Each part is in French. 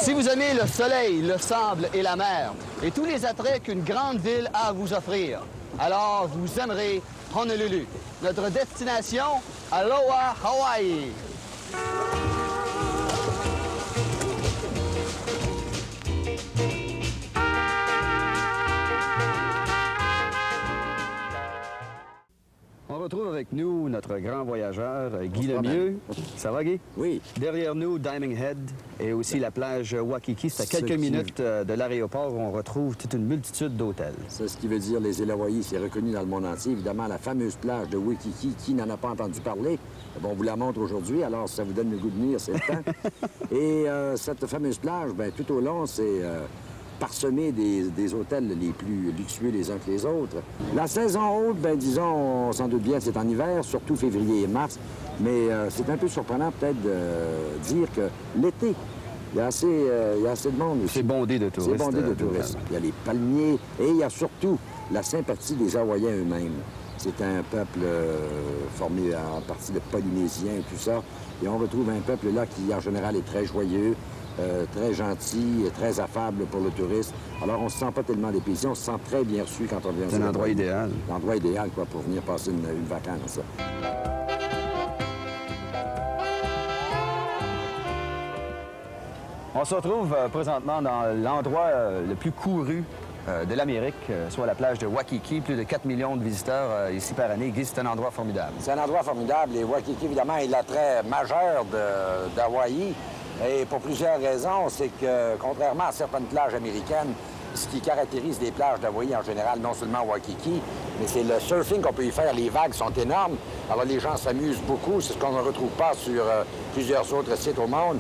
Si vous aimez le soleil, le sable et la mer, et tous les attraits qu'une grande ville a à vous offrir, alors vous aimerez Honolulu. Notre destination, Aloha, Hawaii. On retrouve avec nous notre grand voyageur, Guy Lemieux. Ça va, Guy? Oui. Derrière nous, Diamond Head et aussi la plage Waikiki. C'est à quelques minutes de l'aéroport où on retrouve toute une multitude d'hôtels. C'est ce qui veut dire les îles Hawaii, c'est reconnu dans le monde entier. Évidemment, la fameuse plage de Waikiki, qui n'en a pas entendu parler? Bon, on vous la montre aujourd'hui, alors si ça vous donne le goût de venir, c'est le temps. Et cette fameuse plage, bien, tout au long, c'est parsemé des hôtels les plus luxueux les uns que les autres. La saison haute, bien, disons, on s'en doute bien, c'est en hiver, surtout février et mars, mais c'est un peu surprenant peut-être de dire que l'été, il y a assez de monde aussi. C'est bondé de touristes. C'est bondé de touristes. Il y a les palmiers et il y a surtout la sympathie des Hawaïens eux-mêmes. C'est un peuple formé en partie de Polynésiens et tout ça. Et on retrouve un peuple là qui, en général, est très joyeux, très gentil, très affable pour le touriste. Alors, on ne se sent pas tellement dépaysé, on se sent très bien reçu quand on vient. C'est un endroit idéal. L'endroit idéal, quoi, pour venir passer une vacance. On se retrouve présentement dans l'endroit le plus couru de l'Amérique, soit la plage de Waikiki. Plus de 4 millions de visiteurs ici par année. Guy, c'est un endroit formidable. C'est un endroit formidable. Et Waikiki, évidemment, est l'attrait majeur d'Hawaï. Et pour plusieurs raisons, c'est que, contrairement à certaines plages américaines, ce qui caractérise les plages d'Hawaï en général, non seulement Waikiki, mais c'est le surfing qu'on peut y faire. Les vagues sont énormes. Alors les gens s'amusent beaucoup. C'est ce qu'on ne retrouve pas sur plusieurs autres sites au monde.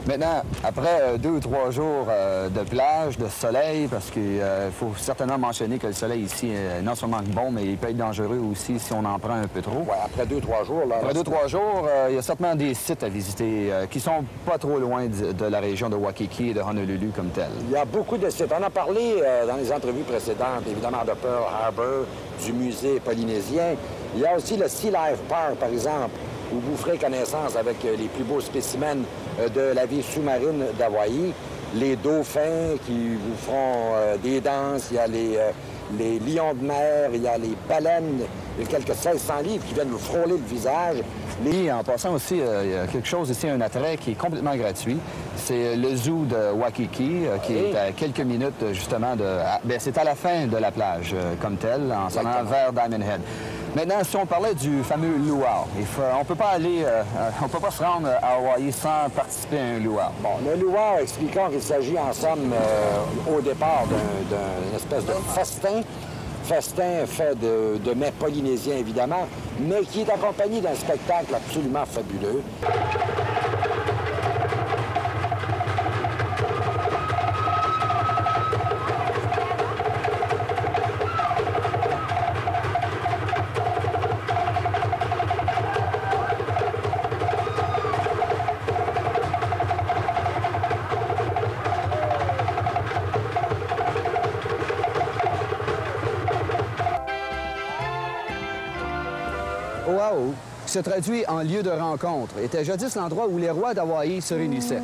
Maintenant, après 2 ou 3 jours de plage, de soleil, parce qu'il faut certainement mentionner que le soleil ici est non seulement bon, mais il peut être dangereux aussi si on en prend un peu trop. Ouais, après 2-3 jours, là... Après 2-3 jours, il y a certainement des sites à visiter qui sont pas trop loin de la région de Waikiki et de Honolulu comme tel. Il y a beaucoup de sites. On a parlé dans les entrevues précédentes, évidemment, de Pearl Harbor, du musée polynésien. Il y a aussi le Sea Life Park, par exemple, où vous ferez connaissance avec les plus beaux spécimens de la vie sous-marine d'Hawaï. Les dauphins qui vous feront des danses, il y a les lions de mer, il y a les baleines, il y a quelques 1600 livres qui viennent vous frôler le visage. Et en passant aussi, il y a quelque chose ici, un attrait qui est complètement gratuit. C'est le zoo de Waikiki, qui est à quelques minutes, justement, c'est à la fin de la plage, comme telle, en s'en allant vers Diamond Head. Maintenant, si on parlait du fameux luau, on peut pas se rendre à Hawaï sans participer à un luau. Bon, le luau, expliquons qu'il s'agit en somme, au départ, d'une espèce de festin fait de mets polynésiens, évidemment, mais qui est accompagné d'un spectacle absolument fabuleux. Oahu, qui se traduit en lieu de rencontre, était jadis l'endroit où les rois d'Hawaï se réunissaient.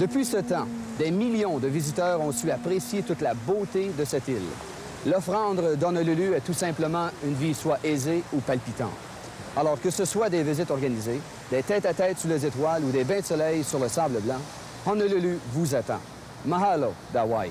Depuis ce temps, des millions de visiteurs ont su apprécier toute la beauté de cette île. L'offrande d'Honolulu est tout simplement une vie soit aisée ou palpitante. Alors que ce soit des visites organisées, des tête-à-tête sous les étoiles ou des bains de soleil sur le sable blanc, Honolulu vous attend. Mahalo d'Hawaï.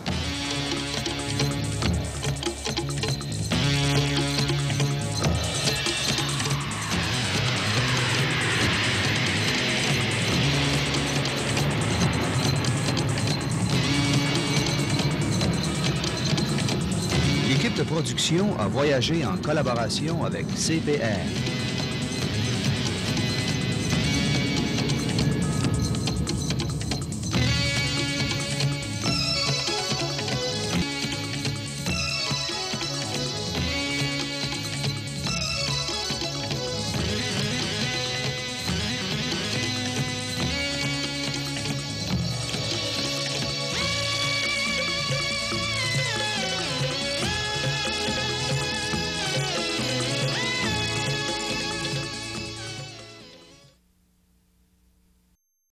L'équipe de production a voyagé en collaboration avec CPR.